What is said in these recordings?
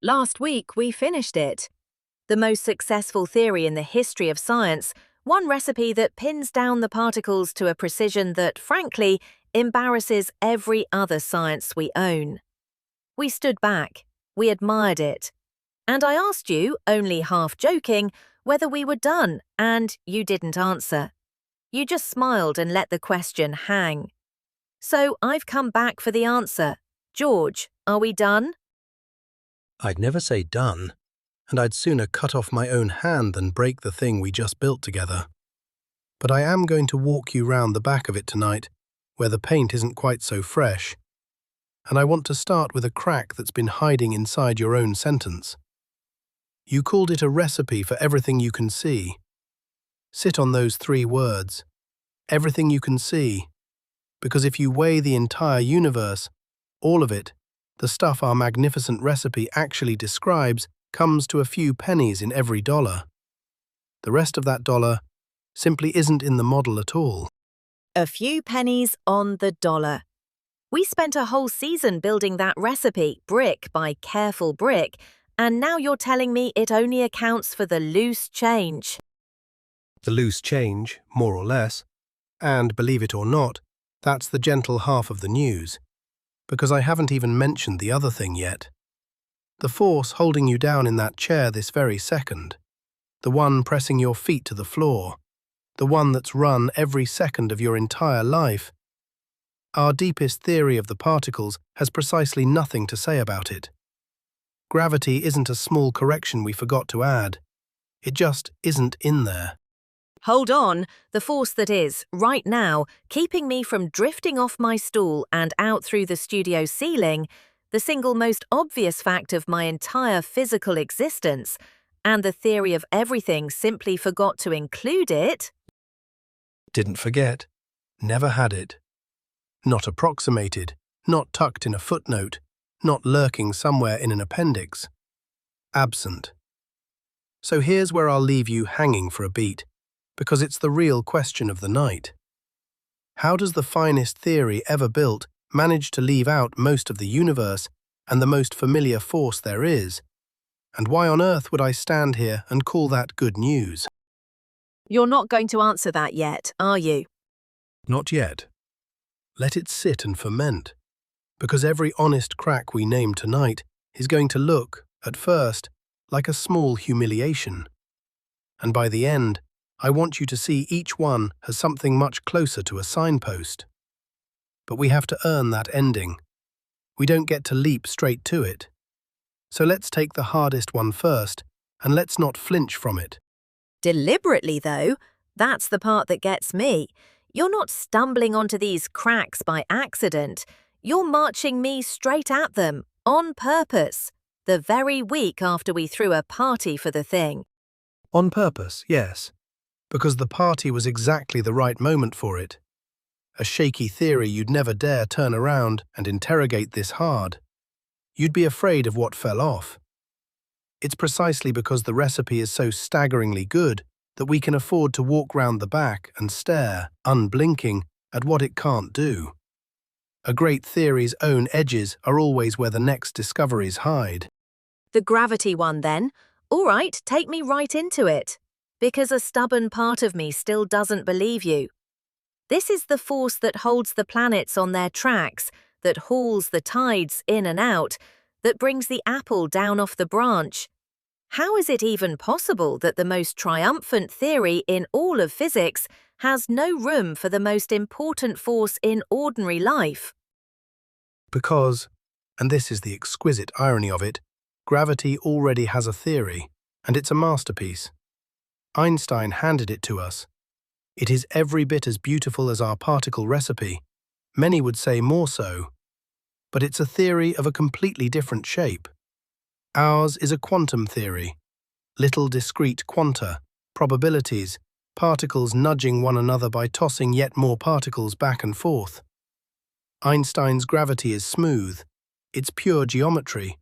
Last week, we finished it. The most successful theory in the history of science, one recipe that pins down the particles to a precision that, frankly, embarrasses every other science we own. We stood back, we admired it, and I asked you, only half joking, whether we were done, and you didn't answer. You just smiled and let the question hang. So I've come back for the answer. George, are we done? I'd never say done, and I'd sooner cut off my own hand than break the thing we just built together. But I am going to walk you round the back of it tonight, where the paint isn't quite so fresh. And I want to start with a crack that's been hiding inside your own sentence. You called it a recipe for everything you can see. Sit on those 3 words, everything you can see, because if you weigh the entire universe, all of it, the stuff our magnificent recipe actually describes comes to a few pennies in every dollar. The rest of that dollar simply isn't in the model at all. A few pennies on the dollar. We spent a whole season building that recipe, brick by careful brick, and now you're telling me it only accounts for the loose change. The loose change, more or less, and believe it or not, that's the gentle half of the news, because I haven't even mentioned the other thing yet. The force holding you down in that chair this very second, the one pressing your feet to the floor, the one that's run every second of your entire life. Our deepest theory of the particles has precisely nothing to say about it. Gravity isn't a small correction we forgot to add. It just isn't in there. Hold on, the force that is, right now, keeping me from drifting off my stool and out through the studio ceiling, the single most obvious fact of my entire physical existence, and the theory of everything simply forgot to include it. Didn't forget. Never had it. Not approximated, not tucked in a footnote, not lurking somewhere in an appendix. Absent. So here's where I'll leave you hanging for a beat, because it's the real question of the night. How does the finest theory ever built manage to leave out most of the universe and the most familiar force there is? And why on earth would I stand here and call that good news? You're not going to answer that yet, are you? Not yet. Let it sit and ferment, because every honest crack we name tonight is going to look, at first, like a small humiliation. And by the end, I want you to see each one as something much closer to a signpost. But we have to earn that ending. We don't get to leap straight to it. So let's take the hardest one first, and let's not flinch from it. Deliberately, though, that's the part that gets me. You're not stumbling onto these cracks by accident. You're marching me straight at them, on purpose, the very week after we threw a party for the thing. On purpose, yes. Because the party was exactly the right moment for it. A shaky theory you'd never dare turn around and interrogate this hard. You'd be afraid of what fell off. It's precisely because the recipe is so staggeringly good that we can afford to walk round the back and stare, unblinking, at what it can't do. A great theory's own edges are always where the next discoveries hide. The gravity one, then. All right, take me right into it. Because a stubborn part of me still doesn't believe you. This is the force that holds the planets on their tracks, that hauls the tides in and out, that brings the apple down off the branch. How is it even possible that the most triumphant theory in all of physics has no room for the most important force in ordinary life? Because, and this is the exquisite irony of it, gravity already has a theory, and it's a masterpiece. Einstein handed it to us. It is every bit as beautiful as our particle recipe, many would say more so. But it's a theory of a completely different shape. Ours is a quantum theory. Little discrete quanta, probabilities, particles nudging one another by tossing yet more particles back and forth. Einstein's gravity is smooth. It's pure geometry.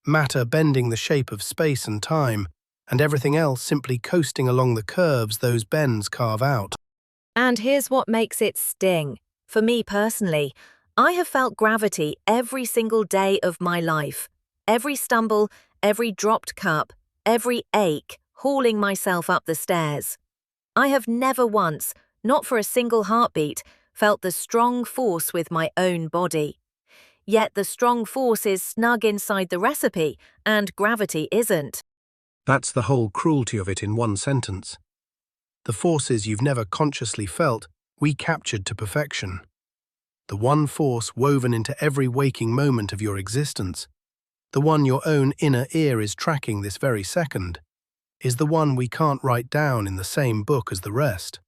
Matter bending the shape of space and time, and everything else simply coasting along the curves those bends carve out. And here's what makes it sting. For me personally, I have felt gravity every single day of my life. Every stumble, every dropped cup, every ache, hauling myself up the stairs. I have never once, not for a single heartbeat, felt the strong force with my own body. Yet the strong force is snug inside the recipe, and gravity isn't. That's the whole cruelty of it in one sentence. The forces you've never consciously felt, we captured to perfection. The one force woven into every waking moment of your existence, the one your own inner ear is tracking this very second, is the one we can't write down in the same book as the rest.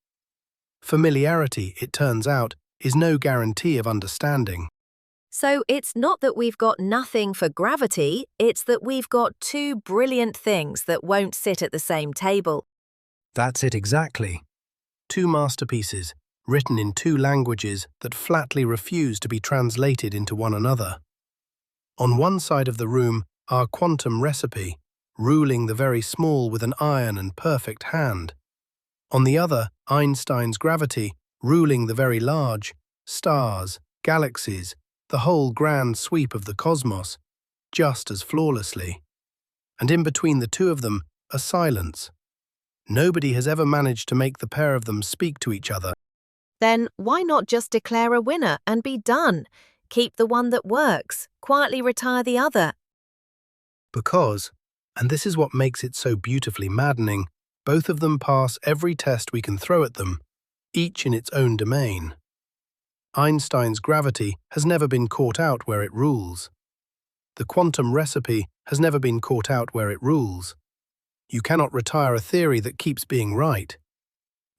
Familiarity, it turns out, is no guarantee of understanding. So it's not that we've got nothing for gravity, it's that we've got two brilliant things that won't sit at the same table. That's it exactly. Two masterpieces, written in two languages that flatly refuse to be translated into one another. On one side of the room, our quantum recipe, ruling the very small with an iron and perfect hand. On the other, Einstein's gravity, ruling the very large, stars, galaxies, the whole grand sweep of the cosmos, just as flawlessly. And in between the two of them, a silence. Nobody has ever managed to make the pair of them speak to each other. Then why not just declare a winner and be done? Keep the one that works, quietly retire the other. Because, and this is what makes it so beautifully maddening, both of them pass every test we can throw at them, each in its own domain. Einstein's gravity has never been caught out where it rules. The quantum recipe has never been caught out where it rules. You cannot retire a theory that keeps being right.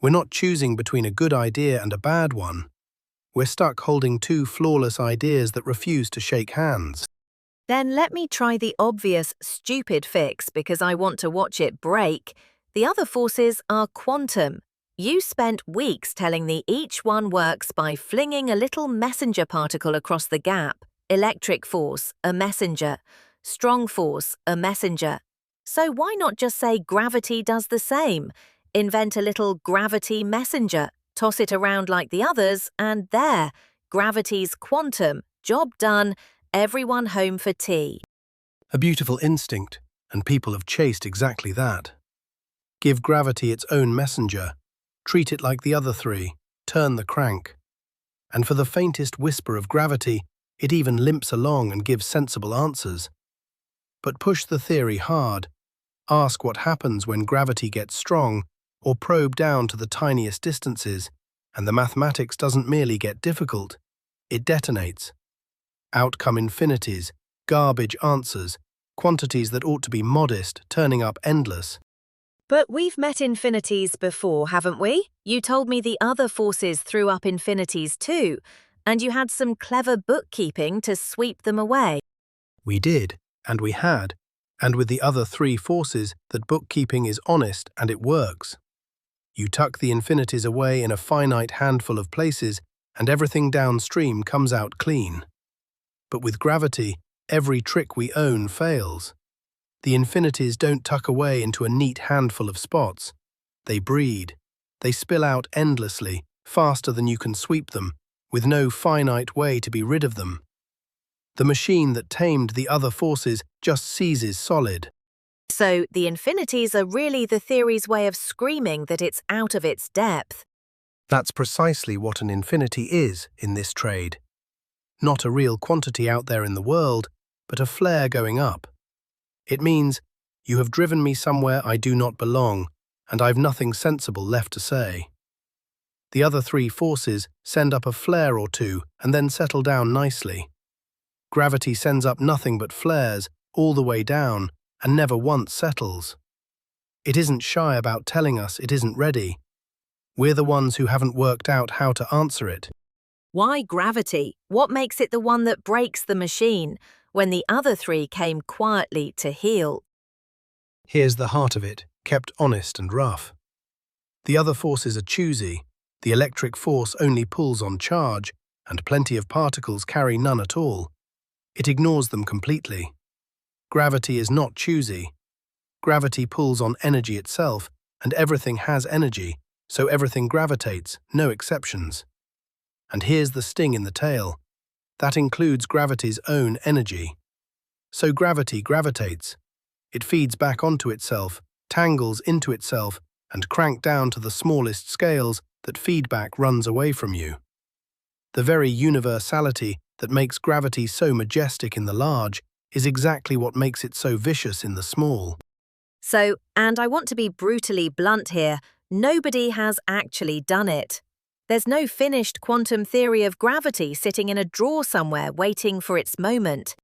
We're not choosing between a good idea and a bad one. We're stuck holding two flawless ideas that refuse to shake hands. Then let me try the obvious, stupid fix because I want to watch it break. The other forces are quantum. You spent weeks telling me each one works by flinging a little messenger particle across the gap. Electric force, a messenger. Strong force, a messenger. So why not just say gravity does the same? Invent a little gravity messenger, toss it around like the others, and there, gravity's quantum, job done, everyone home for tea. A beautiful instinct, and people have chased exactly that. Give gravity its own messenger, treat it like the other three, turn the crank. And for the faintest whisper of gravity, it even limps along and gives sensible answers. But push the theory hard, ask what happens when gravity gets strong, or probe down to the tiniest distances, and the mathematics doesn't merely get difficult, it detonates. Out come infinities, garbage answers, quantities that ought to be modest, turning up endless. But we've met infinities before, haven't we? You told me the other forces threw up infinities too, and you had some clever bookkeeping to sweep them away. We did, and we had, and with the other three forces, that bookkeeping is honest and it works. You tuck the infinities away in a finite handful of places, and everything downstream comes out clean. But with gravity, every trick we own fails. The infinities don't tuck away into a neat handful of spots. They breed. They spill out endlessly, faster than you can sweep them, with no finite way to be rid of them. The machine that tamed the other forces just seizes solid. So the infinities are really the theory's way of screaming that it's out of its depth. That's precisely what an infinity is in this trade. Not a real quantity out there in the world, but a flare going up. It means, you have driven me somewhere I do not belong, and I've nothing sensible left to say. The other three forces send up a flare or two and then settle down nicely. Gravity sends up nothing but flares all the way down and never once settles. It isn't shy about telling us it isn't ready. We're the ones who haven't worked out how to answer it. Why gravity? What makes it the one that breaks the machine, when the other three came quietly to heal? Here's the heart of it, kept honest and rough. The other forces are choosy. The electric force only pulls on charge, and plenty of particles carry none at all. It ignores them completely. Gravity is not choosy. Gravity pulls on energy itself, and everything has energy, so everything gravitates, no exceptions. And here's the sting in the tail. That includes gravity's own energy. So gravity gravitates, It feeds back onto itself, tangles into itself, and crank down to the smallest scales that feedback runs away from you. The very universality that makes gravity so majestic in the large is exactly what makes it so vicious in the small. So, and I want to be brutally blunt here, nobody has actually done it. There's no finished quantum theory of gravity sitting in a drawer somewhere waiting for its moment.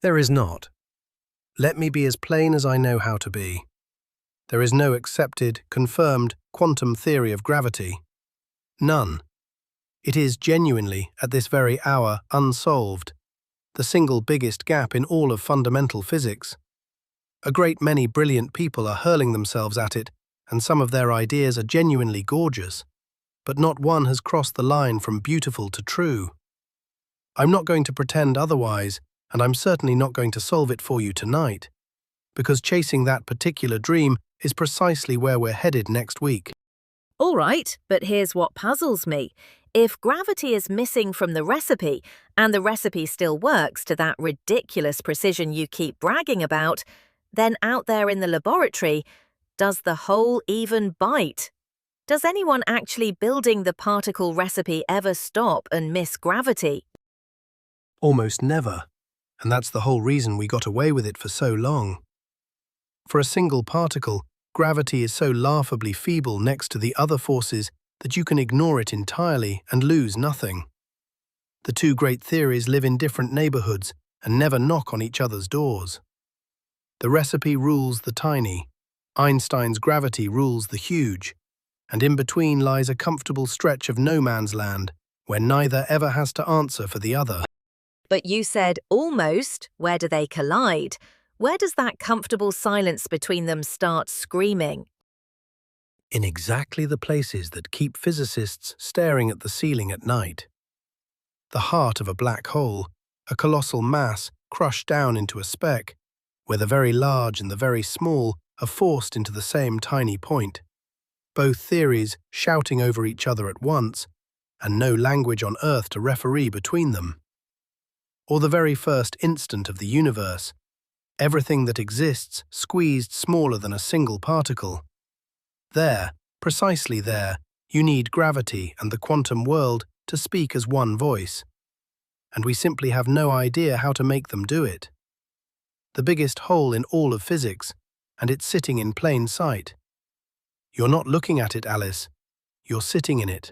There is not. Let me be as plain as I know how to be. There is no accepted, confirmed quantum theory of gravity. None. It is genuinely, at this very hour, unsolved, the single biggest gap in all of fundamental physics. A great many brilliant people are hurling themselves at it, and some of their ideas are genuinely gorgeous, but not one has crossed the line from beautiful to true. I'm not going to pretend otherwise, and I'm certainly not going to solve it for you tonight, because chasing that particular dream is precisely where we're headed next week. All right, but here's what puzzles me. If gravity is missing from the recipe, and the recipe still works to that ridiculous precision you keep bragging about, then out there in the laboratory, does the hole even bite? Does anyone actually building the particle recipe ever stop and miss gravity? Almost never, and that's the whole reason we got away with it for so long. For a single particle, gravity is so laughably feeble next to the other forces that you can ignore it entirely and lose nothing. The two great theories live in different neighborhoods and never knock on each other's doors. The recipe rules the tiny, Einstein's gravity rules the huge, and in between lies a comfortable stretch of no man's land where neither ever has to answer for the other. But you said almost. Where do they collide? Where does that comfortable silence between them start screaming? In exactly the places that keep physicists staring at the ceiling at night. The heart of a black hole, a colossal mass crushed down into a speck, where the very large and the very small are forced into the same tiny point. Both theories shouting over each other at once, and no language on Earth to referee between them. Or the very first instant of the universe, everything that exists squeezed smaller than a single particle. There, precisely there, you need gravity and the quantum world to speak as one voice. And we simply have no idea how to make them do it. The biggest hole in all of physics, and it's sitting in plain sight. You're not looking at it, Alice. You're sitting in it.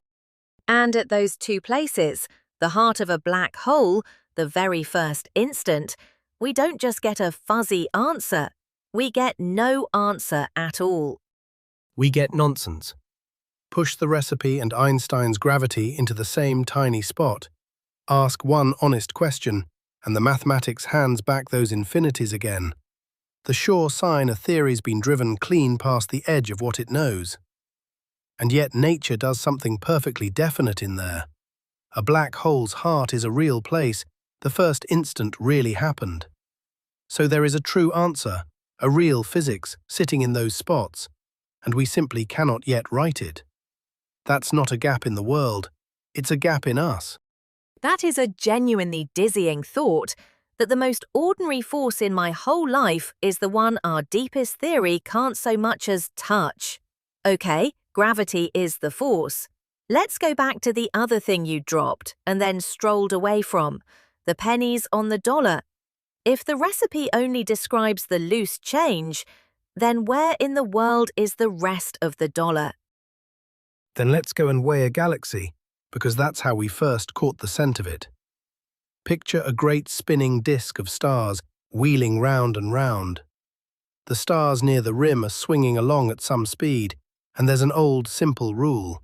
And at those two places, the heart of a black hole, the very first instant, we don't just get a fuzzy answer. We get no answer at all. We get nonsense. Push the recipe and Einstein's gravity into the same tiny spot. Ask one honest question, and the mathematics hands back those infinities again. The sure sign a theory's been driven clean past the edge of what it knows. And yet nature does something perfectly definite in there. A black hole's heart is a real place. The first instant really happened. So there is a true answer, a real physics, sitting in those spots, and we simply cannot yet write it. That's not a gap in the world, it's a gap in us. That is a genuinely dizzying thought, that the most ordinary force in my whole life is the one our deepest theory can't so much as touch. Okay, gravity is the force. Let's go back to the other thing you dropped and then strolled away from, the pennies on the dollar. If the recipe only describes the loose change, then where in the world is the rest of the dollar? Then let's go and weigh a galaxy, because that's how we first caught the scent of it. Picture a great spinning disk of stars wheeling round and round. The stars near the rim are swinging along at some speed, and there's an old, simple rule.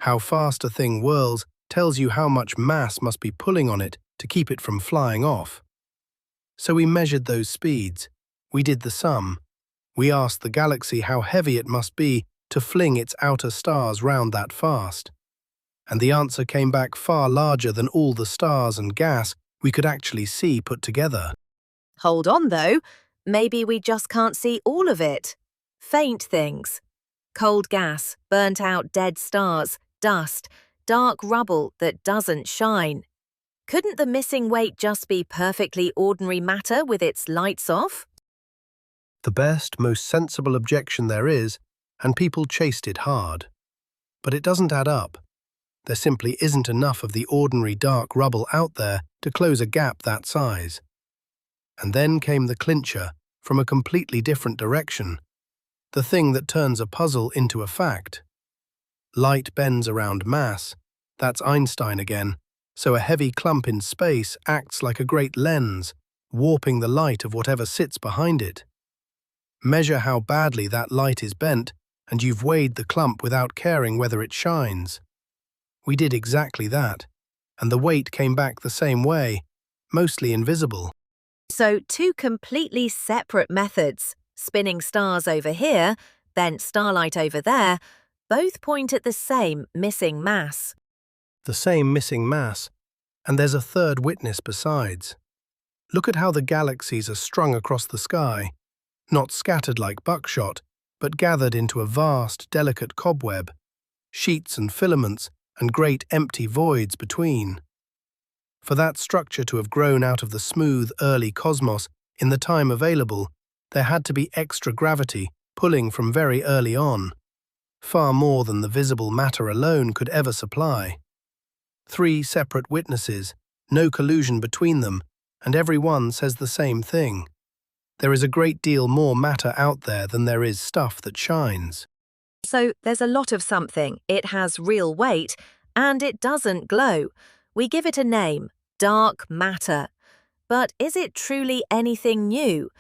How fast a thing whirls tells you how much mass must be pulling on it to keep it from flying off. So we measured those speeds. We did the sum. We asked the galaxy how heavy it must be to fling its outer stars round that fast. And the answer came back far larger than all the stars and gas we could actually see put together. Hold on though, maybe we just can't see all of it. Faint things. Cold gas, burnt out dead stars, dust, dark rubble that doesn't shine. Couldn't the missing weight just be perfectly ordinary matter with its lights off? The best, most sensible objection there is, and people chased it hard. But it doesn't add up. There simply isn't enough of the ordinary dark rubble out there to close a gap that size. And then came the clincher, from a completely different direction, the thing that turns a puzzle into a fact. Light bends around mass, that's Einstein again, so a heavy clump in space acts like a great lens, warping the light of whatever sits behind it. Measure how badly that light is bent, and you've weighed the clump without caring whether it shines. We did exactly that, and the weight came back the same way, mostly invisible. So two completely separate methods, spinning stars over here, bent starlight over there, both point at the same missing mass. The same missing mass, and there's a third witness besides. Look at how the galaxies are strung across the sky, not scattered like buckshot, but gathered into a vast, delicate cobweb, sheets and filaments, and great empty voids between. For that structure to have grown out of the smooth, early cosmos in the time available, there had to be extra gravity pulling from very early on, far more than the visible matter alone could ever supply. 3 separate witnesses, no collusion between them, and every one says the same thing. There is a great deal more matter out there than there is stuff that shines. So there's a lot of something, it has real weight, and it doesn't glow. We give it a name, dark matter. But is it truly anything new?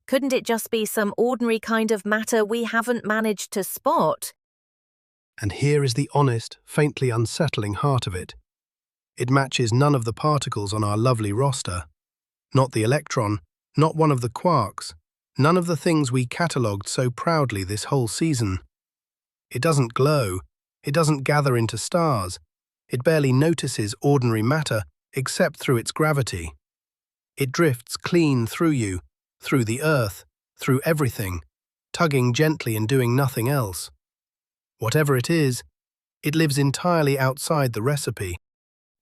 Couldn't it just be some ordinary kind of matter we haven't managed to spot? And here is the honest, faintly unsettling heart of it. It matches none of the particles on our lovely roster. Not the electron, not one of the quarks, none of the things we catalogued so proudly this whole season. It doesn't glow, it doesn't gather into stars, it barely notices ordinary matter except through its gravity. It drifts clean through you, through the earth, through everything, tugging gently and doing nothing else. Whatever it is, it lives entirely outside the recipe.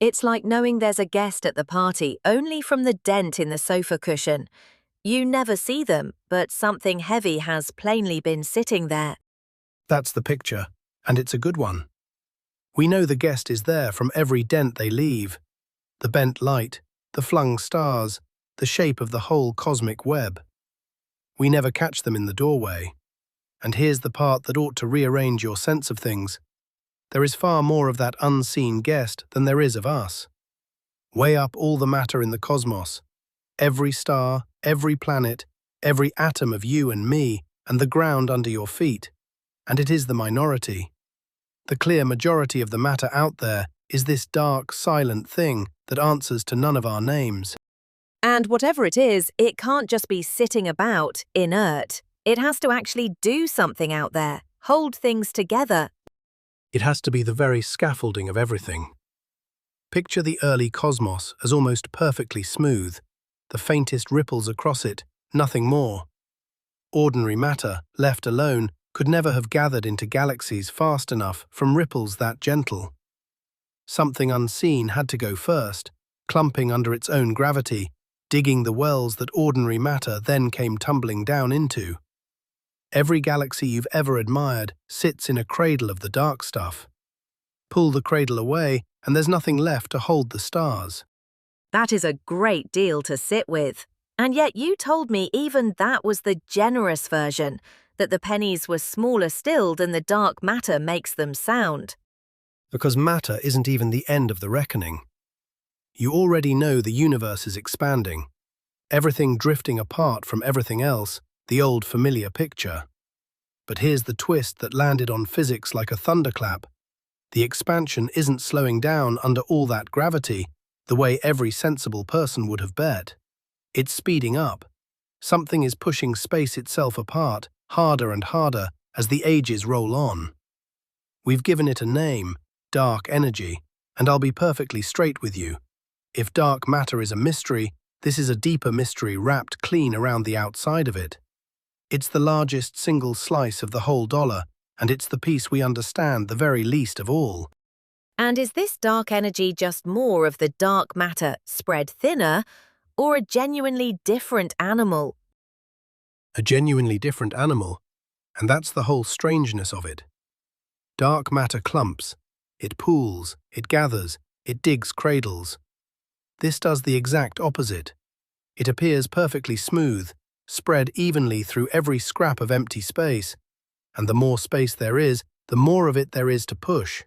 It's like knowing there's a guest at the party only from the dent in the sofa cushion. You never see them, but something heavy has plainly been sitting there. That's the picture, and it's a good one. We know the guest is there from every dent they leave. The bent light, the flung stars, the shape of the whole cosmic web. We never catch them in the doorway. And here's the part that ought to rearrange your sense of things. There is far more of that unseen guest than there is of us. Weigh up all the matter in the cosmos, every star, every planet, every atom of you and me, and the ground under your feet, and it is the minority. The clear majority of the matter out there is this dark, silent thing that answers to none of our names. And whatever it is, it can't just be sitting about, inert. It has to actually do something out there, hold things together. It has to be the very scaffolding of everything. Picture the early cosmos as almost perfectly smooth, the faintest ripples across it, nothing more. Ordinary matter, left alone, could never have gathered into galaxies fast enough from ripples that gentle. Something unseen had to go first, clumping under its own gravity, digging the wells that ordinary matter then came tumbling down into. Every galaxy you've ever admired sits in a cradle of the dark stuff. Pull the cradle away, and there's nothing left to hold the stars. That is a great deal to sit with. And yet you told me even that was the generous version, that the pennies were smaller still than the dark matter makes them sound. Because matter isn't even the end of the reckoning. You already know the universe is expanding, everything drifting apart from everything else, the old familiar picture. But here's the twist that landed on physics like a thunderclap. The expansion isn't slowing down under all that gravity, the way every sensible person would have bet. It's speeding up. Something is pushing space itself apart, harder and harder, as the ages roll on. We've given it a name, dark energy, and I'll be perfectly straight with you. If dark matter is a mystery, this is a deeper mystery wrapped clean around the outside of it. It's the largest single slice of the whole dollar, and it's the piece we understand the very least of all. And is this dark energy just more of the dark matter spread thinner, or a genuinely different animal? a genuinely different animal, and that's the whole strangeness of it. Dark matter clumps, it pools, it gathers, it digs cradles. This does the exact opposite. It appears perfectly smooth, spread evenly through every scrap of empty space, and the more space there is, the more of it there is to push.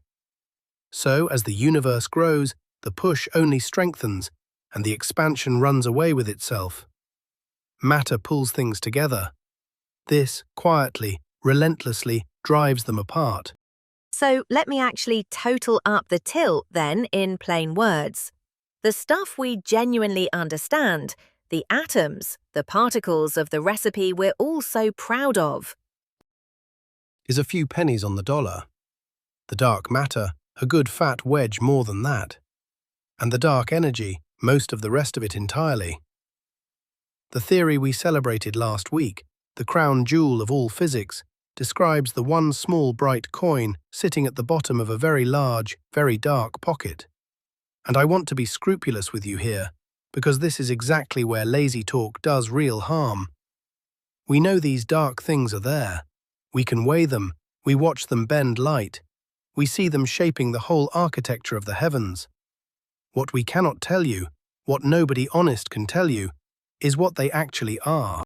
So, as the universe grows, the push only strengthens, and the expansion runs away with itself. Matter pulls things together. This, quietly, relentlessly, drives them apart. So let me actually total up the tilt then in plain words. The stuff we genuinely understand, the atoms, the particles of the recipe we're all so proud of. Is a few pennies on the dollar. The dark matter, a good fat wedge more than that. And the dark energy, most of the rest of it entirely. The theory we celebrated last week, the crown jewel of all physics, describes the one small bright coin sitting at the bottom of a very large, very dark pocket. And I want to be scrupulous with you here, because this is exactly where lazy talk does real harm. We know these dark things are there. We can weigh them, we watch them bend light. We see them shaping the whole architecture of the heavens. What we cannot tell you, what nobody honest can tell you, is what they actually are.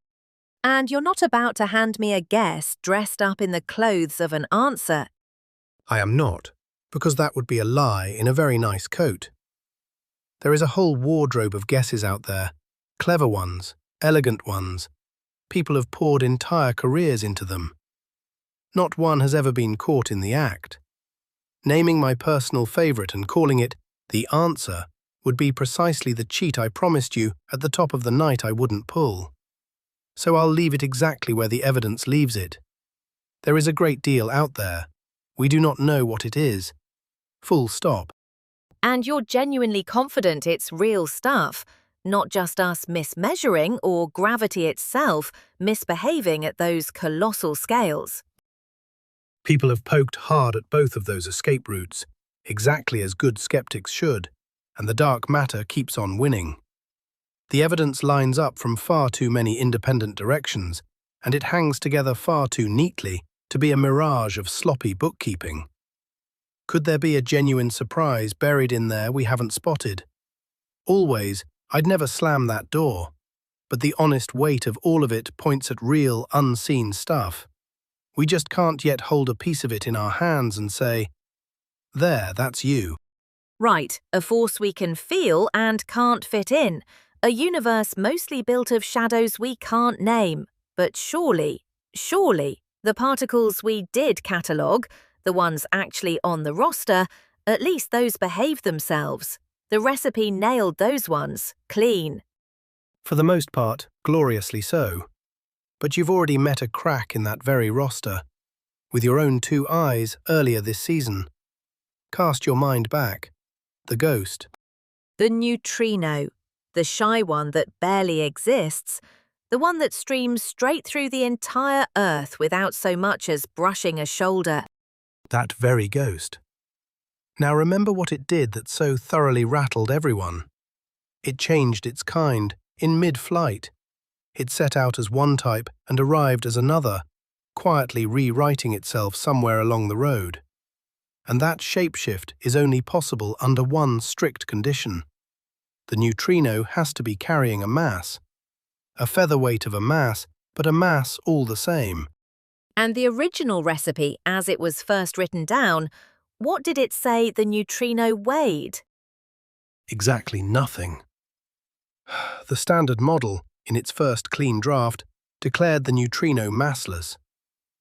And you're not about to hand me a guess dressed up in the clothes of an answer. I am not, because that would be a lie in a very nice coat. There is a whole wardrobe of guesses out there, clever ones, elegant ones. People have poured entire careers into them. Not one has ever been caught in the act. Naming my personal favourite and calling it the answer would be precisely the cheat I promised you at the top of the night I wouldn't pull. So I'll leave it exactly where the evidence leaves it. There is a great deal out there. We do not know what it is. Full stop. And you're genuinely confident it's real stuff, not just us mismeasuring or gravity itself misbehaving at those colossal scales. People have poked hard at both of those escape routes, exactly as good skeptics should, and the dark matter keeps on winning. The evidence lines up from far too many independent directions, and it hangs together far too neatly to be a mirage of sloppy bookkeeping. Could there be a genuine surprise buried in there we haven't spotted? Always, I'd never slam that door, but the honest weight of all of it points at real, unseen stuff. We just can't yet hold a piece of it in our hands and say, "There, that's you." Right, a force we can feel and can't fit in. A universe mostly built of shadows we can't name. But surely, the particles we did catalogue, the ones actually on the roster, at least those behaved themselves. The recipe nailed those ones, clean. For the most part, gloriously so. But you've already met a crack in that very roster, with your own 2 eyes earlier this season. Cast your mind back. The ghost. The neutrino, the shy one that barely exists, the one that streams straight through the entire Earth without so much as brushing a shoulder. That very ghost. Now remember what it did that so thoroughly rattled everyone. It changed its kind, in mid-flight. It set out as one type and arrived as another, quietly rewriting itself somewhere along the road. And that shapeshift is only possible under one strict condition. The neutrino has to be carrying a mass. A featherweight of a mass, but a mass all the same. And the original recipe, as it was first written down, what did it say the neutrino weighed? Exactly nothing. The standard model, in its first clean draft, declared the neutrino massless.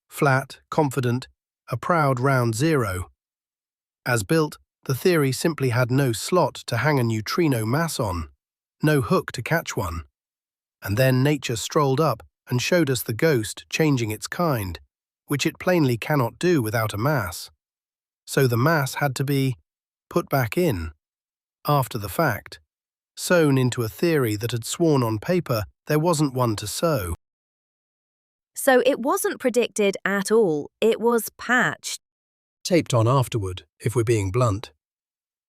Flat, confident, a proud round zero. As built, the theory simply had no slot to hang a neutrino mass on, no hook to catch one. And then nature strolled up and showed us the ghost changing its kind, which it plainly cannot do without a mass. So the mass had to be put back in, after the fact, sewn into a theory that had sworn on paper there wasn't one to sew. So it wasn't predicted at all, it was patched. Taped on afterward, if we're being blunt.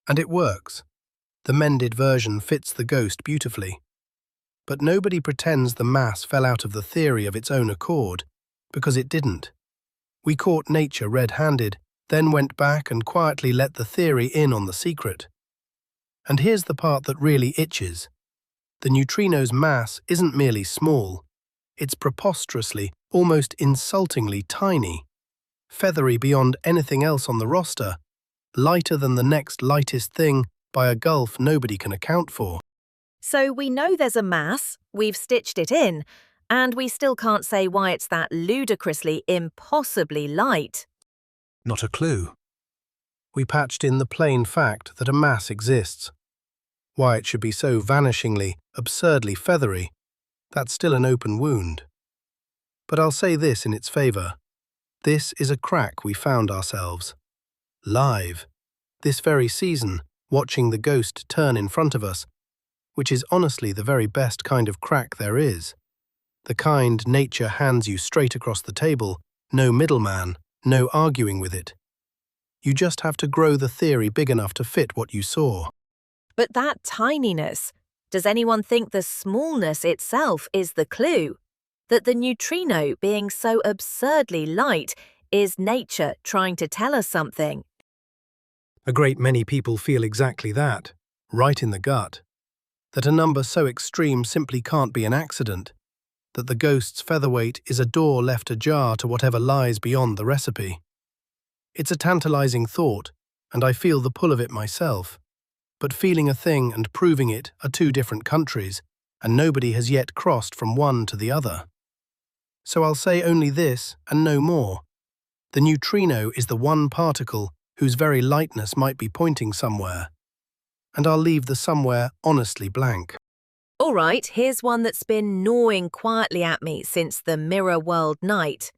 And it works. The mended version fits the ghost beautifully. But nobody pretends the mass fell out of the theory of its own accord, because it didn't. We caught nature red-handed, then went back and quietly let the theory in on the secret. And here's the part that really itches. The neutrino's mass isn't merely small, it's preposterously, almost insultingly tiny, feathery beyond anything else on the roster, lighter than the next lightest thing by a gulf nobody can account for. So we know there's a mass, we've stitched it in, and we still can't say why it's that ludicrously, impossibly light. Not a clue. We patched in the plain fact that a mass exists. Why it should be so vanishingly, absurdly feathery, that's still an open wound. But I'll say this in its favour. This is a crack we found ourselves. Live. This very season, watching the ghost turn in front of us, which is honestly the very best kind of crack there is. The kind nature hands you straight across the table, no middleman, no arguing with it. You just have to grow the theory big enough to fit what you saw. But that tininess, does anyone think the smallness itself is the clue? That the neutrino being so absurdly light is nature trying to tell us something? A great many people feel exactly that, right in the gut. That a number so extreme simply can't be an accident. That the ghost's featherweight is a door left ajar to whatever lies beyond the recipe. It's a tantalizing thought, and I feel the pull of it myself. But feeling a thing and proving it are two different countries, and nobody has yet crossed from one to the other. So I'll say only this and no more. The neutrino is the one particle whose very lightness might be pointing somewhere. And I'll leave the somewhere honestly blank. All right, here's one that's been gnawing quietly at me since the Mirror World night.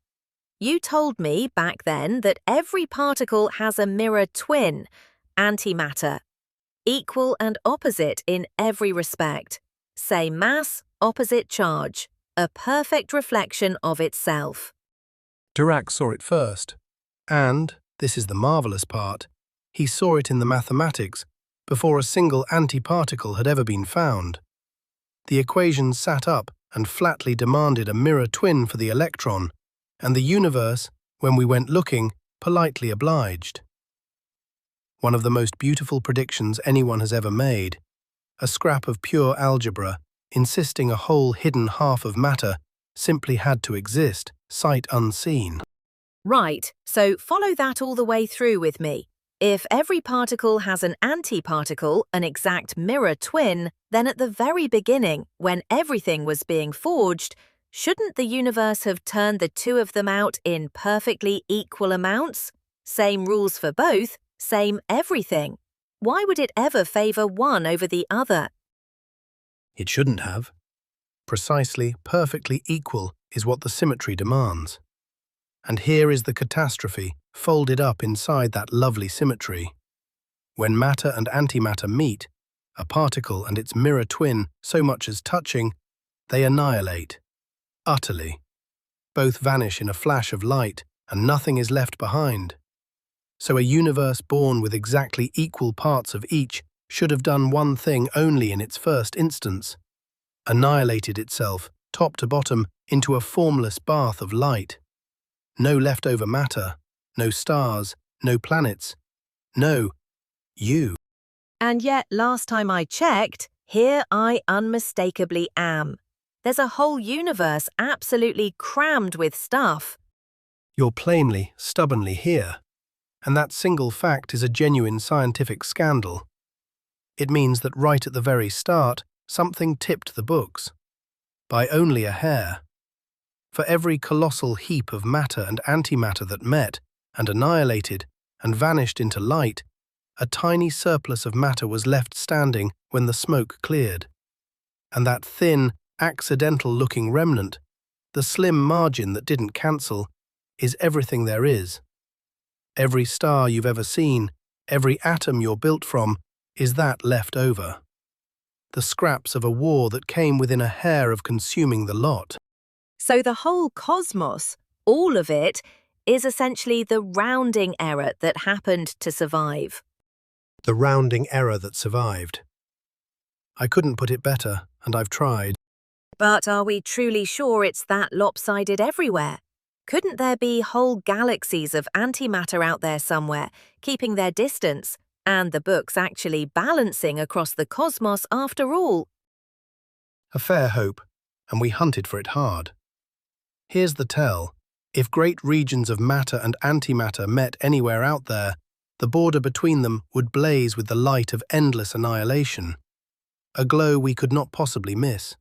You told me back then that every particle has a mirror twin, antimatter, equal and opposite in every respect. Same mass, opposite charge, a perfect reflection of itself. Dirac saw it first. And, this is the marvellous part, he saw it in the mathematics before a single antiparticle had ever been found. The equation sat up and flatly demanded a mirror twin for the electron, and the universe, when we went looking, politely obliged. One of the most beautiful predictions anyone has ever made, a scrap of pure algebra, insisting a whole hidden half of matter simply had to exist, sight unseen. Right, so follow that all the way through with me. If every particle has an antiparticle, an exact mirror twin, then at the very beginning, when everything was being forged, shouldn't the universe have turned the two of them out in perfectly equal amounts? Same rules for both, same everything. Why would it ever favour one over the other? It shouldn't have. Precisely, perfectly equal is what the symmetry demands. And here is the catastrophe, folded up inside that lovely symmetry. When matter and antimatter meet, a particle and its mirror twin so much as touching, they annihilate. Utterly. Both vanish in a flash of light, and nothing is left behind. So a universe born with exactly equal parts of each should have done one thing only in its first instance: annihilated itself, top to bottom, into a formless bath of light. No leftover matter, no stars, no planets, no you. And yet, last time I checked, here I unmistakably am. There's a whole universe absolutely crammed with stuff. You're plainly, stubbornly here. And that single fact is a genuine scientific scandal. It means that right at the very start, something tipped the books. By only a hair. For every colossal heap of matter and antimatter that met, and annihilated, and vanished into light, a tiny surplus of matter was left standing when the smoke cleared. And that thin, accidental-looking remnant, the slim margin that didn't cancel, is everything there is. Every star you've ever seen, every atom you're built from, is that left over. The scraps of a war that came within a hair of consuming the lot. So the whole cosmos, all of it, is essentially the rounding error that happened to survive. The rounding error that survived. I couldn't put it better, and I've tried. But are we truly sure it's that lopsided everywhere? Couldn't there be whole galaxies of antimatter out there somewhere, keeping their distance, and the books actually balancing across the cosmos after all? A fair hope, and we hunted for it hard. Here's the tell. If great regions of matter and antimatter met anywhere out there, the border between them would blaze with the light of endless annihilation, a glow we could not possibly miss.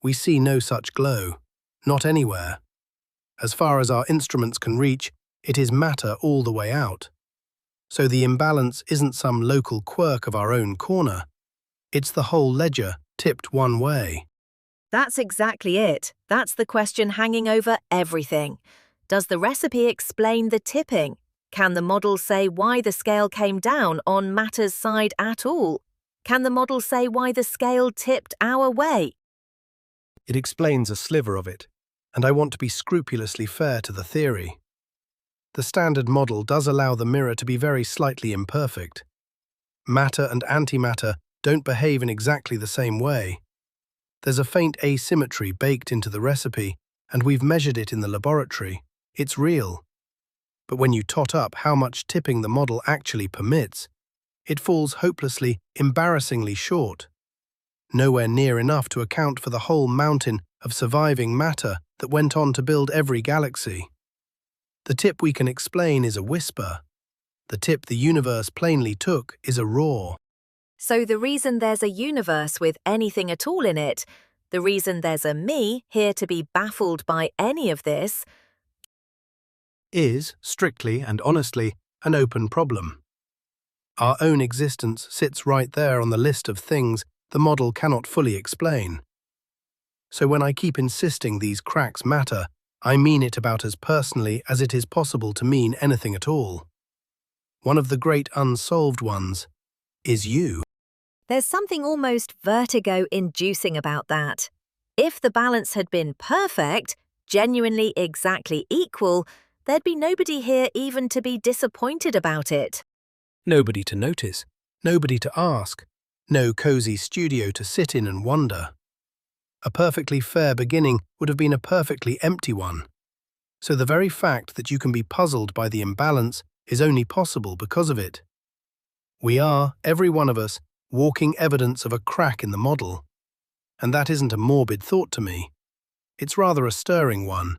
We see no such glow, not anywhere. As far as our instruments can reach, it is matter all the way out. So the imbalance isn't some local quirk of our own corner. It's the whole ledger tipped one way. That's exactly it. That's the question hanging over everything. Does the recipe explain the tipping? Can the model say why the scale came down on matter's side at all? Can the model say why the scale tipped our way? It explains a sliver of it, and I want to be scrupulously fair to the theory. The standard model does allow the mirror to be very slightly imperfect. Matter and antimatter don't behave in exactly the same way. There's a faint asymmetry baked into the recipe, and we've measured it in the laboratory. It's real. But when you tot up how much tipping the model actually permits, it falls hopelessly, embarrassingly short. Nowhere near enough to account for the whole mountain of surviving matter that went on to build every galaxy. The tip we can explain is a whisper. The tip the universe plainly took is a roar. So the reason there's a universe with anything at all in it, the reason there's a me here to be baffled by any of this, is, strictly and honestly, an open problem. Our own existence sits right there on the list of things the model cannot fully explain. So when I keep insisting these cracks matter, I mean it about as personally as it is possible to mean anything at all. One of the great unsolved ones is you. there's something almost vertigo-inducing about that. If the balance had been perfect, genuinely exactly equal, there'd be nobody here even to be disappointed about it. Nobody to notice, nobody to ask, no cozy studio to sit in and wonder. A perfectly fair beginning would have been a perfectly empty one. So the very fact that you can be puzzled by the imbalance is only possible because of it. We are, every one of us, walking evidence of a crack in the model. And that isn't a morbid thought to me. It's rather a stirring one.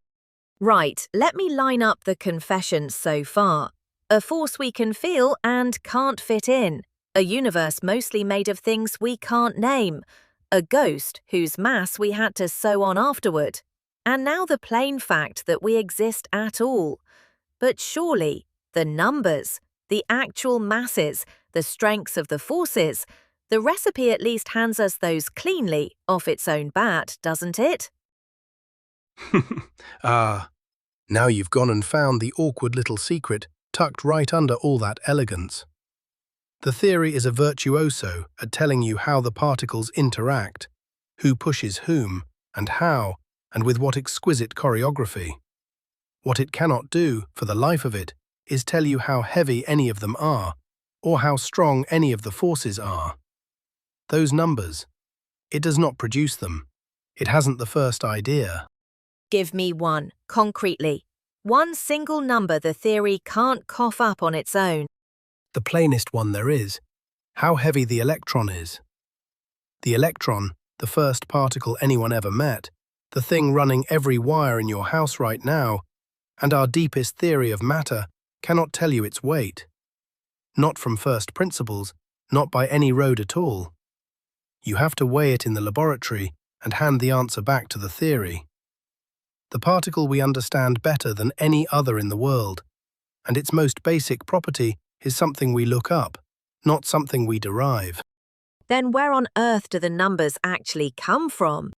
Right, let me line up the confessions so far. A force we can feel and can't fit in. A universe mostly made of things we can't name. A ghost whose mass we had to sew on afterward. And now the plain fact that we exist at all. But surely, the numbers, the actual masses, the strengths of the forces, the recipe at least hands us those cleanly off its own bat, doesn't it? Ah, now you've gone and found the awkward little secret tucked right under all that elegance. The theory is a virtuoso at telling you how the particles interact, who pushes whom, and how, and with what exquisite choreography. What it cannot do, for the life of it, is tell you how heavy any of them are, or how strong any of the forces are. Those numbers, it does not produce them. It hasn't the first idea. Give me one, concretely. One single number the theory can't cough up on its own. The plainest one there is, how heavy the electron is. The electron, the first particle anyone ever met, the thing running every wire in your house right now, and our deepest theory of matter cannot tell you its weight. Not from first principles, not by any road at all. You have to weigh it in the laboratory and hand the answer back to the theory. The particle we understand better than any other in the world, and its most basic property is something we look up, not something we derive. Then where on earth do the numbers actually come from?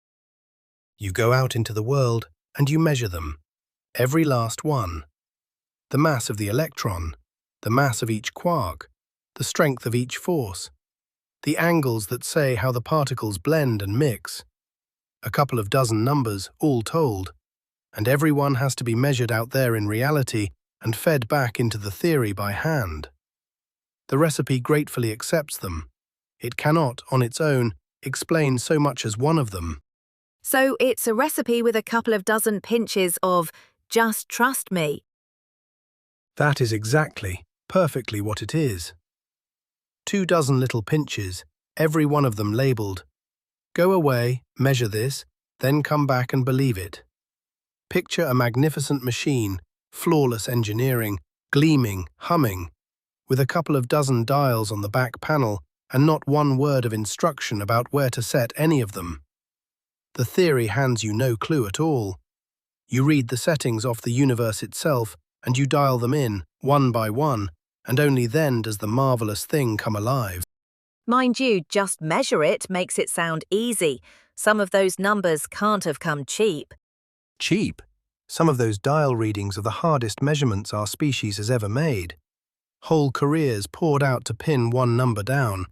You go out into the world and you measure them, every last one. The mass of the electron, the mass of each quark, the strength of each force, the angles that say how the particles blend and mix. A couple of dozen numbers, all told, and every one has to be measured out there in reality and fed back into the theory by hand. The recipe gratefully accepts them. It cannot, on its own, explain so much as one of them. So it's a recipe with a couple of dozen pinches of just trust me. That is exactly, perfectly what it is. 24 little pinches, every one of them labelled. Go away, measure this, then come back and believe it. Picture a magnificent machine, flawless engineering, gleaming, humming, with a couple of dozen dials on the back panel and not one word of instruction about where to set any of them. The theory hands you no clue at all. You read the settings off the universe itself and you dial them in, one by one, and only then does the marvelous thing come alive. Mind you, just measure it makes it sound easy. Some of those numbers can't have come cheap. Cheap? Some of those dial readings are the hardest measurements our species has ever made. Whole careers poured out to pin one number down.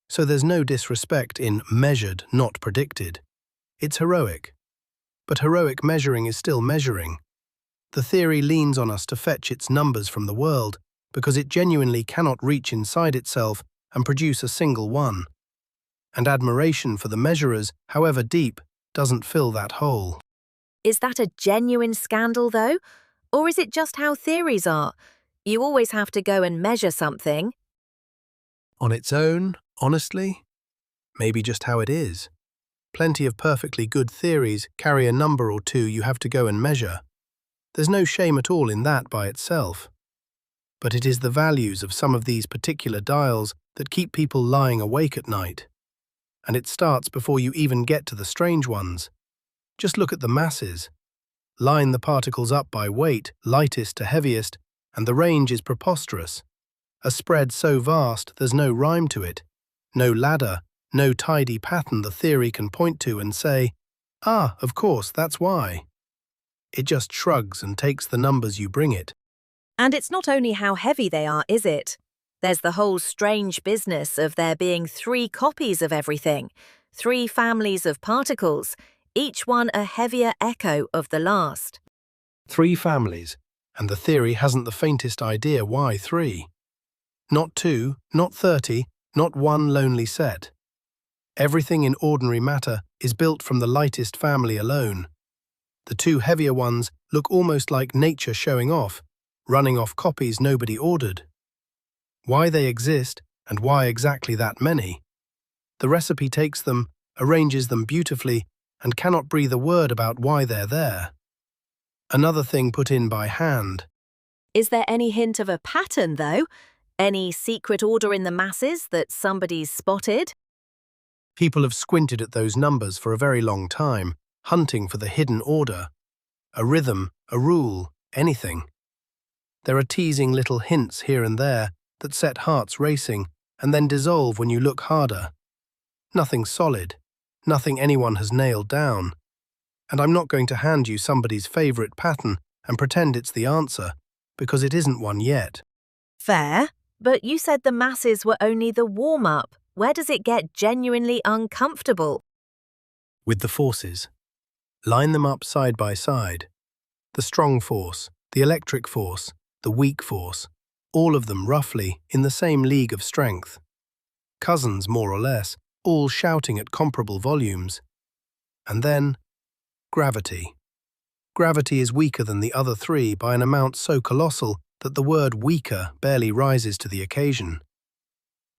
So there's no disrespect in measured, not predicted. It's heroic. But heroic measuring is still measuring. The theory leans on us to fetch its numbers from the world because it genuinely cannot reach inside itself and produce a single one. And admiration for the measurers, however deep, doesn't fill that hole. Is that a genuine scandal, though? Or is it just how theories are? You always have to go and measure something. On its own, honestly, maybe just how it is. Plenty of perfectly good theories carry a number or two you have to go and measure. There's no shame at all in that by itself. But it is the values of some of these particular dials that keep people lying awake at night. And it starts before you even get to the strange ones. Just look at the masses. Line the particles up by weight, lightest to heaviest, and the range is preposterous. A spread so vast there's no rhyme to it, no ladder, no tidy pattern the theory can point to and say, "Ah, of course, that's why." It just shrugs and takes the numbers you bring it. And it's not only how heavy they are, is it? There's the whole strange business of there being 3 copies of everything, 3 families of particles, each one a heavier echo of the last. 3 families, and the theory hasn't the faintest idea why 3. Not 2, not 30, not one lonely set. Everything in ordinary matter is built from the lightest family alone. The 2 heavier ones look almost like nature showing off, running off copies nobody ordered. Why they exist, and why exactly that many? The recipe takes them, arranges them beautifully, and cannot breathe a word about why they're there. Another thing put in by hand. Is there any hint of a pattern, though? Any secret order in the masses that somebody's spotted? People have squinted at those numbers for a very long time, hunting for the hidden order. A rhythm, a rule, anything. There are teasing little hints here and there that set hearts racing and then dissolve when you look harder. Nothing solid, nothing anyone has nailed down. And I'm not going to hand you somebody's favourite pattern and pretend it's the answer, because it isn't one yet. Fair, but you said the masses were only the warm-up. Where does it get genuinely uncomfortable? With the forces. Line them up side by side. The strong force, the electric force, the weak force, all of them roughly in the same league of strength. Cousins, more or less, all shouting at comparable volumes. And then, gravity. Gravity is weaker than the other 3 by an amount so colossal that the word weaker barely rises to the occasion.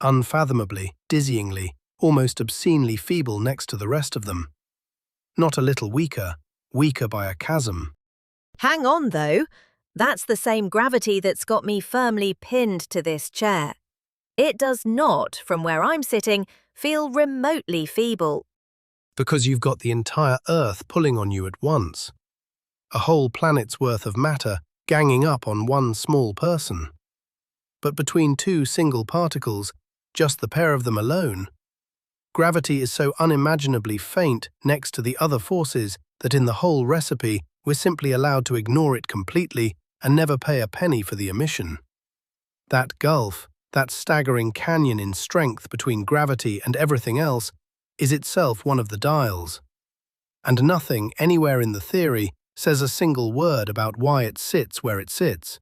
Unfathomably, dizzyingly, almost obscenely feeble next to the rest of them. Not a little weaker, weaker by a chasm. Hang on, though. That's the same gravity that's got me firmly pinned to this chair. It does not, from where I'm sitting, feel remotely feeble. Because you've got the entire Earth pulling on you at once. A whole planet's worth of matter ganging up on one small person. But between 2 single particles, just the pair of them alone, gravity is so unimaginably faint next to the other forces that in the whole recipe we're simply allowed to ignore it completely and never pay a penny for the omission. That gulf, that staggering canyon in strength between gravity and everything else, is itself one of the dials. And nothing anywhere in the theory says a single word about why it sits where it sits.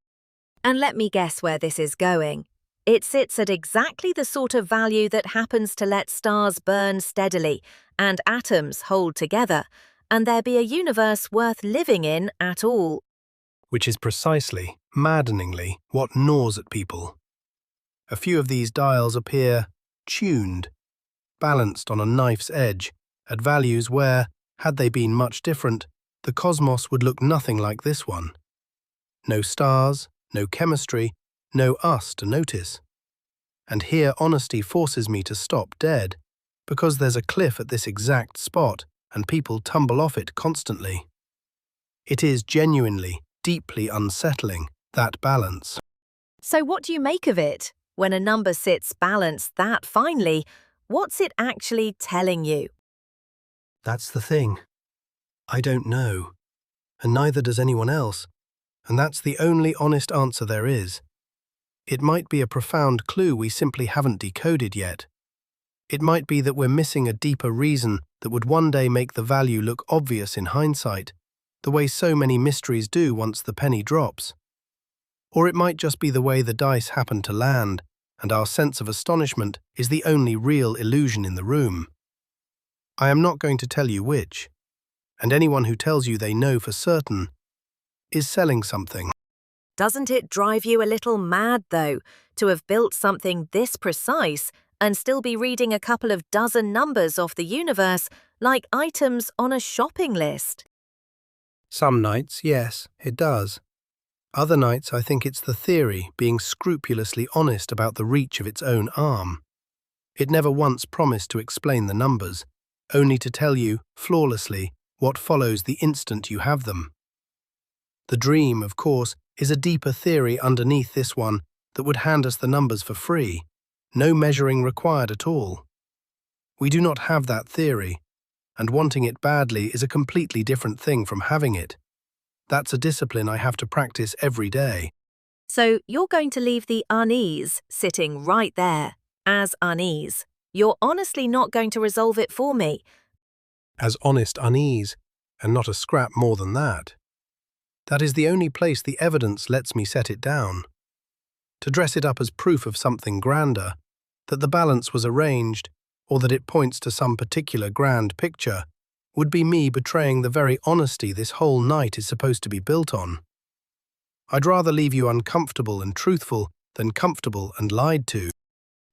And let me guess where this is going. It sits at exactly the sort of value that happens to let stars burn steadily and atoms hold together, and there be a universe worth living in at all. Which is precisely, maddeningly, what gnaws at people. A few of these dials appear tuned, balanced on a knife's edge, at values where, had they been much different, the cosmos would look nothing like this one. No stars, no chemistry, no us to notice. And here honesty forces me to stop dead, because there's a cliff at this exact spot and people tumble off it constantly. It is genuinely, deeply unsettling, that balance. So what do you make of it? When a number sits balanced that finely, what's it actually telling you? That's the thing. I don't know. And neither does anyone else. And that's the only honest answer there is. It might be a profound clue we simply haven't decoded yet. It might be that we're missing a deeper reason that would one day make the value look obvious in hindsight, the way so many mysteries do once the penny drops. Or it might just be the way the dice happen to land, and our sense of astonishment is the only real illusion in the room. I am not going to tell you which, and anyone who tells you they know for certain is selling something. Doesn't it drive you a little mad, though, to have built something this precise and still be reading a couple of dozen numbers off the universe like items on a shopping list? Some nights, yes, it does. Other nights I think it's the theory being scrupulously honest about the reach of its own arm. It never once promised to explain the numbers, only to tell you, flawlessly, what follows the instant you have them. The dream, of course, is a deeper theory underneath this one that would hand us the numbers for free, no measuring required at all. We do not have that theory, and wanting it badly is a completely different thing from having it. That's a discipline I have to practice every day. So you're going to leave the unease sitting right there, as unease. You're honestly not going to resolve it for me. As honest unease, and not a scrap more than that. That is the only place the evidence lets me set it down. To dress it up as proof of something grander, that the balance was arranged, or that it points to some particular grand picture, would be me betraying the very honesty this whole night is supposed to be built on. I'd rather leave you uncomfortable and truthful than comfortable and lied to.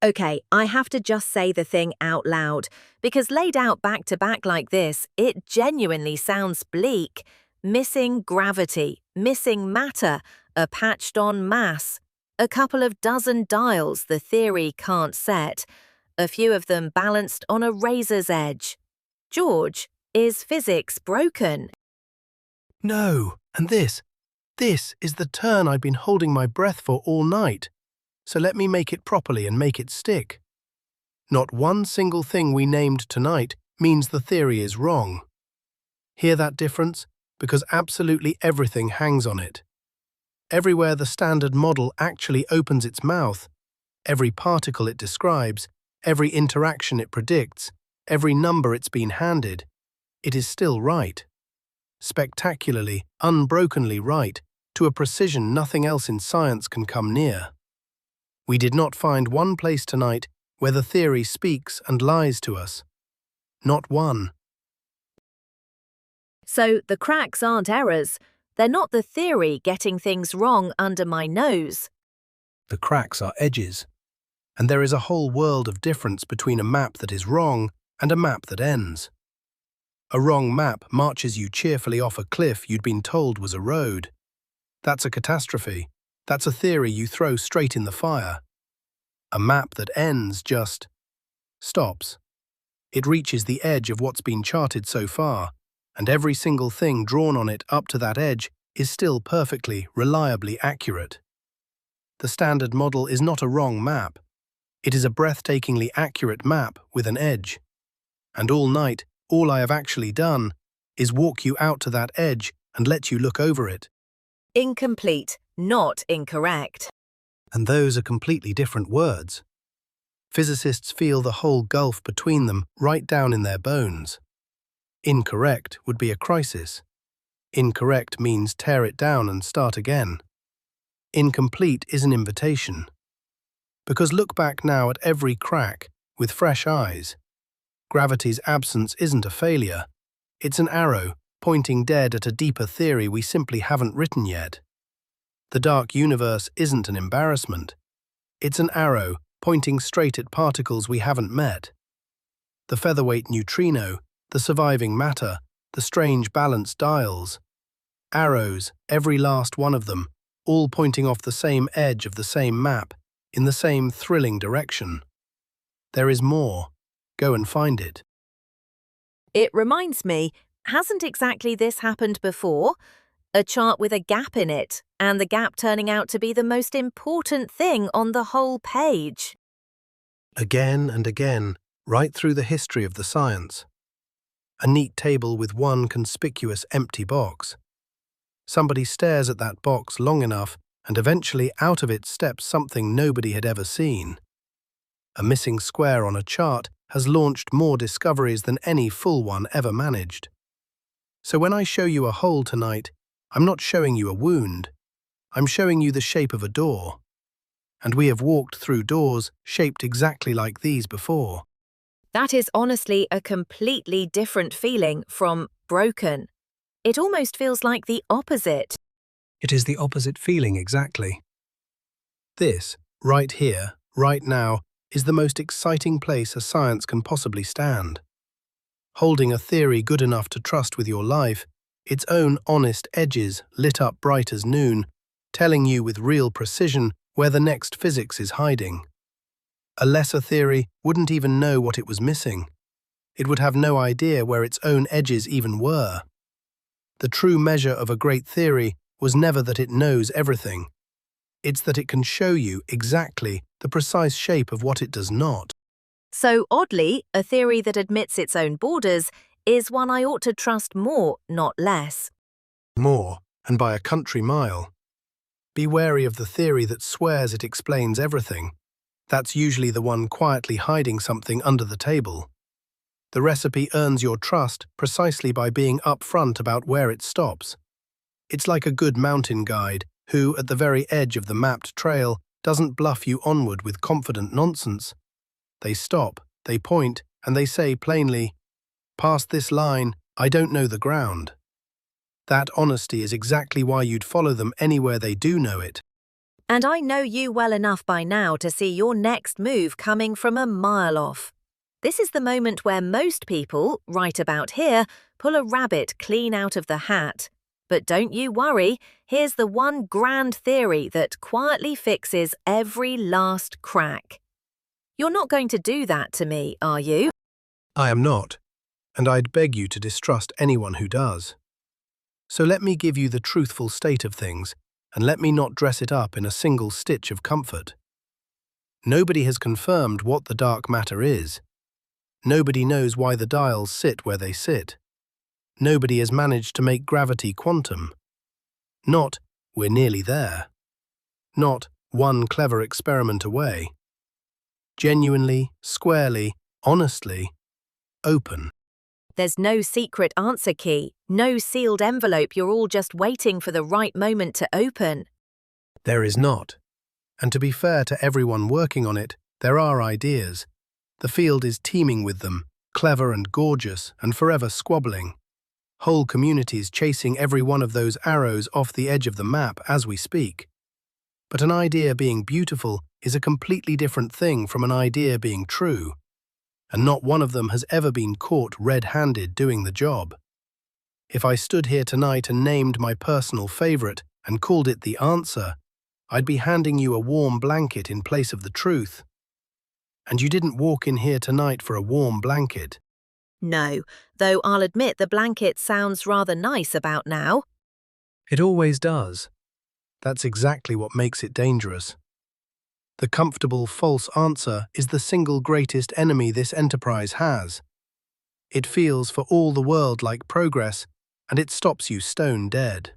Okay, I have to just say the thing out loud, because laid out back to back like this, it genuinely sounds bleak. Missing gravity, missing matter, a patched-on mass, a couple of dozen dials the theory can't set, a few of them balanced on a razor's edge. George, is physics broken? No, and this is the turn I'd been holding my breath for all night. So let me make it properly and make it stick. Not one single thing we named tonight means the theory is wrong. Hear that difference? Because absolutely everything hangs on it. Everywhere the standard model actually opens its mouth, every particle it describes, every interaction it predicts, every number it's been handed, it is still right. Spectacularly, unbrokenly right, to a precision nothing else in science can come near. We did not find one place tonight where the theory speaks and lies to us. Not one. So the cracks aren't errors. They're not the theory getting things wrong under my nose. The cracks are edges. And there is a whole world of difference between a map that is wrong and a map that ends. A wrong map marches you cheerfully off a cliff you'd been told was a road. That's a catastrophe. That's a theory you throw straight in the fire. A map that ends just stops. It reaches the edge of what's been charted so far, and every single thing drawn on it up to that edge is still perfectly, reliably accurate. The standard model is not a wrong map. It is a breathtakingly accurate map with an edge. And all night, all I have actually done is walk you out to that edge and let you look over it. Incomplete, not incorrect. And those are completely different words. Physicists feel the whole gulf between them right down in their bones. Incorrect would be a crisis. Incorrect means tear it down and start again. Incomplete is an invitation. Because look back now at every crack with fresh eyes. Gravity's absence isn't a failure. It's an arrow pointing dead at a deeper theory we simply haven't written yet. The dark universe isn't an embarrassment. It's an arrow pointing straight at particles we haven't met. The featherweight neutrino, the surviving matter, the strange balanced dials. Arrows, every last one of them, all pointing off the same edge of the same map, in the same thrilling direction. There is more. Go and find it. It reminds me, hasn't exactly this happened before? A chart with a gap in it, and the gap turning out to be the most important thing on the whole page. Again and again, right through the history of the science. A neat table with one conspicuous empty box. Somebody stares at that box long enough, and eventually out of it steps something nobody had ever seen. A missing square on a chart has launched more discoveries than any full one ever managed. So when I show you a hole tonight, I'm not showing you a wound. I'm showing you the shape of a door. And we have walked through doors shaped exactly like these before. That is honestly a completely different feeling from broken. It almost feels like the opposite. It is the opposite feeling exactly. This, right here, right now, is the most exciting place a science can possibly stand. Holding a theory good enough to trust with your life, its own honest edges lit up bright as noon, telling you with real precision where the next physics is hiding. A lesser theory wouldn't even know what it was missing. It would have no idea where its own edges even were. The true measure of a great theory was never that it knows everything. It's that it can show you exactly the precise shape of what it does not. So oddly, a theory that admits its own borders is one I ought to trust more, not less. More, and by a country mile. Be wary of the theory that swears it explains everything. That's usually the one quietly hiding something under the table. The recipe earns your trust precisely by being upfront about where it stops. It's like a good mountain guide who, at the very edge of the mapped trail, doesn't bluff you onward with confident nonsense. They stop, they point, and they say plainly, "Past this line, I don't know the ground." That honesty is exactly why you'd follow them anywhere they do know it. And I know you well enough by now to see your next move coming from a mile off. This is the moment where most people, right about here, pull a rabbit clean out of the hat. But don't you worry, here's the one grand theory that quietly fixes every last crack. You're not going to do that to me, are you? I am not, and I'd beg you to distrust anyone who does. So let me give you the truthful state of things, and let me not dress it up in a single stitch of comfort. Nobody has confirmed what the dark matter is. Nobody knows why the dials sit where they sit. Nobody has managed to make gravity quantum. Not, we're nearly there. Not, one clever experiment away. Genuinely, squarely, honestly, open. There's no secret answer key, no sealed envelope you're all just waiting for the right moment to open. There is not. And to be fair to everyone working on it, there are ideas. The field is teeming with them, clever and gorgeous and forever squabbling. Whole communities chasing every one of those arrows off the edge of the map as we speak. But an idea being beautiful is a completely different thing from an idea being true. And not one of them has ever been caught red-handed doing the job. If I stood here tonight and named my personal favorite and called it the answer, I'd be handing you a warm blanket in place of the truth. And you didn't walk in here tonight for a warm blanket. No, though I'll admit the blanket sounds rather nice about now. It always does. That's exactly what makes it dangerous. The comfortable false answer is the single greatest enemy this enterprise has. It feels for all the world like progress, and it stops you stone dead.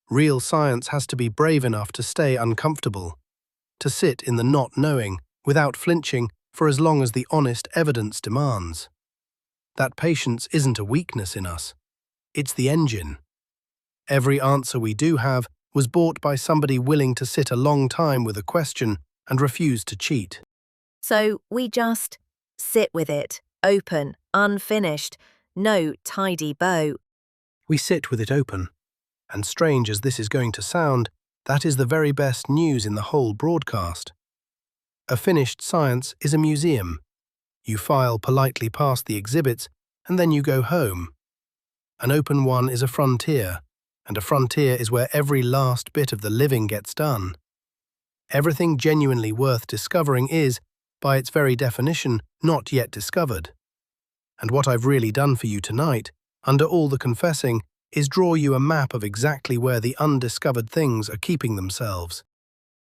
Real science has to be brave enough to stay uncomfortable, to sit in the not knowing without flinching for as long as the honest evidence demands. That patience isn't a weakness in us. It's the engine. Every answer we do have was bought by somebody willing to sit a long time with a question and refuse to cheat. So we just sit with it, Open, unfinished, no tidy bow. We sit with it open. And strange as this is going to sound, that is the very best news in the whole broadcast. A finished science is a museum. You file politely past the exhibits, and then you go home. An open one is a frontier, and a frontier is where every last bit of the living gets done. Everything genuinely worth discovering is, by its very definition, not yet discovered. And what I've really done for you tonight, under all the confessing, is draw you a map of exactly where the undiscovered things are keeping themselves.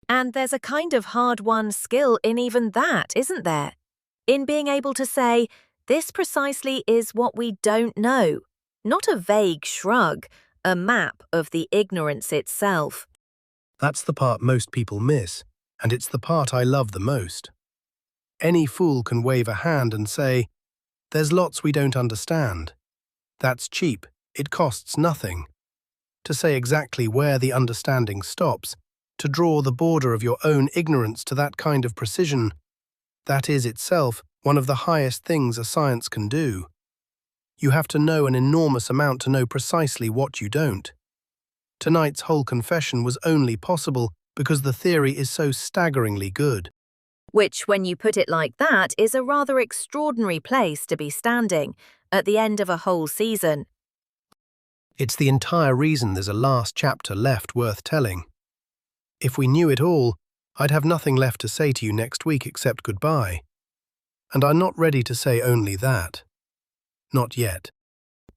And there's a kind of hard-won skill in even that, isn't there? In being able to say, this precisely is what we don't know. Not a vague shrug, a map of the ignorance itself. That's the part most people miss, and it's the part I love the most. Any fool can wave a hand and say, there's lots we don't understand. That's cheap, it costs nothing. To say exactly where the understanding stops, to draw the border of your own ignorance to that kind of precision, that is itself one of the highest things a science can do. You have to know an enormous amount to know precisely what you don't. Tonight's whole confession was only possible because the theory is so staggeringly good. Which, when you put it like that, is a rather extraordinary place to be standing, at the end of a whole season. It's the entire reason there's a last chapter left worth telling. If we knew it all, I'd have nothing left to say to you next week except goodbye. And I'm not ready to say only that. Not yet.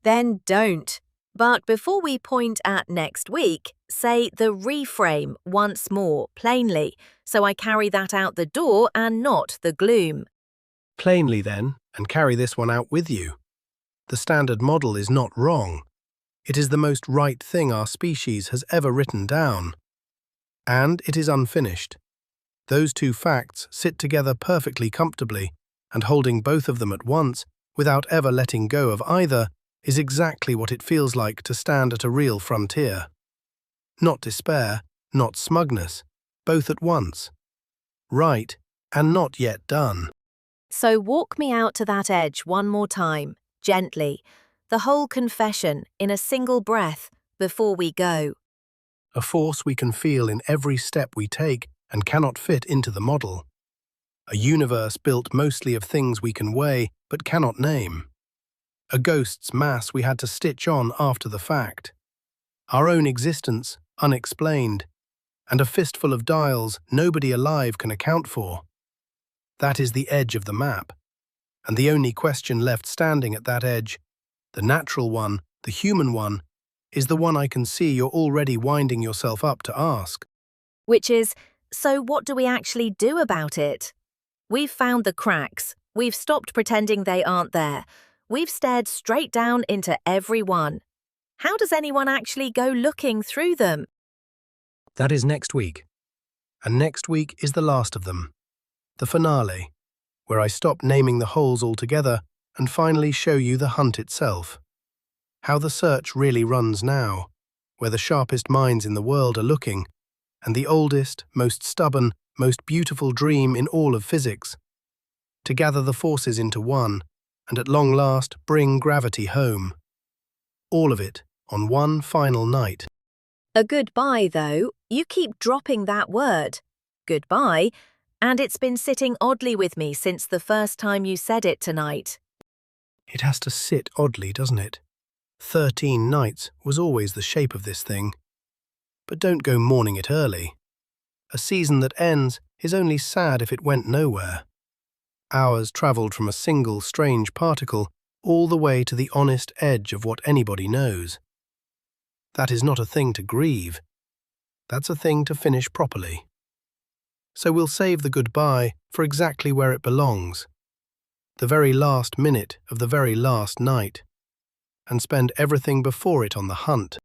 Then don't. But before we point at next week, say the reframe once more, plainly, so I carry that out the door and not the gloom. Plainly then, and carry this one out with you. The standard model is not wrong. It is the most right thing our species has ever written down. And it is unfinished. Those two facts sit together perfectly comfortably, and holding both of them at once, without ever letting go of either, is exactly what it feels like to stand at a real frontier. Not despair, not smugness, both at once. Right, and not yet done. So walk me out to that edge one more time, gently, the whole confession in a single breath before we go. A force we can feel in every step we take and cannot fit into the model. A universe built mostly of things we can weigh but cannot name. A ghost's mass we had to stitch on after the fact. Our own existence, unexplained, and a fistful of dials nobody alive can account for. That is the edge of the map, and the only question left standing at that edge, the natural one, the human one, is the one I can see you're already winding yourself up to ask. Which is, so what do we actually do about it? We've found the cracks, we've stopped pretending they aren't there, we've stared straight down into every one. How does anyone actually go looking through them? That is next week. And next week is the last of them. The finale, where I stop naming the holes altogether and finally show you the hunt itself. How the search really runs now, where the sharpest minds in the world are looking, and the oldest, most stubborn, most beautiful dream in all of physics. To gather the forces into one, and at long last bring gravity home. All of it on one final night. A goodbye, though. You keep dropping that word. Goodbye. And it's been sitting oddly with me since the first time you said it tonight. It has to sit oddly, doesn't it? 13 nights was always the shape of this thing. But don't go mourning it early. A season that ends is only sad if it went nowhere. Hours travelled from a single strange particle all the way to the honest edge of what anybody knows. That is not a thing to grieve. That's a thing to finish properly. So we'll save the goodbye for exactly where it belongs, the very last minute of the very last night, and spend everything before it on the hunt.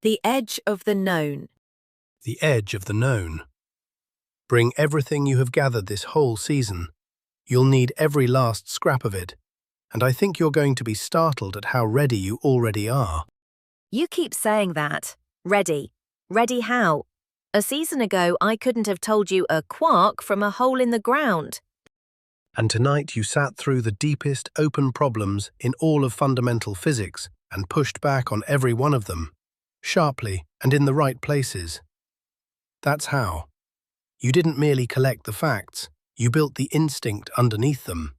The edge of the known. The edge of the known. Bring everything you have gathered this whole season. You'll need every last scrap of it, and I think you're going to be startled at how ready you already are. You keep saying that. Ready. Ready how? A season ago, I couldn't have told you a quark from a hole in the ground. And tonight you sat through the deepest open problems in all of fundamental physics and pushed back on every one of them, sharply and in the right places. That's how. You didn't merely collect the facts, you built the instinct underneath them.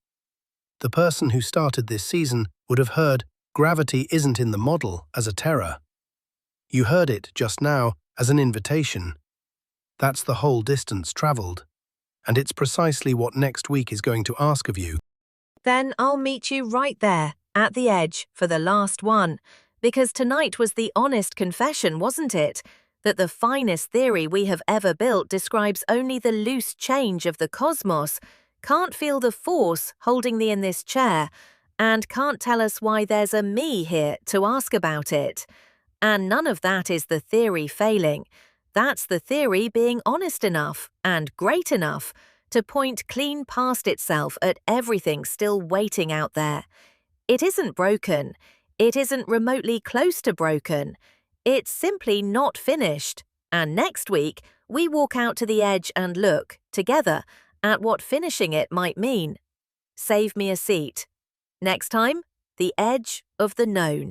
The person who started this season would have heard gravity isn't in the model as a terror. You heard it just now as an invitation. That's the whole distance traveled. And it's precisely what next week is going to ask of you. Then I'll meet you right there, at the edge, for the last one. Because tonight was the honest confession, wasn't it? That the finest theory we have ever built describes only the loose change of the cosmos, can't feel the force holding me in this chair, and can't tell us why there's a me here to ask about it. And none of that is the theory failing. That's the theory being honest enough and great enough to point clean past itself at everything still waiting out there. It isn't broken. It isn't remotely close to broken. It's simply not finished. And next week, we walk out to the edge and look, together, at what finishing it might mean. Save me a seat. Next time, the edge of the known.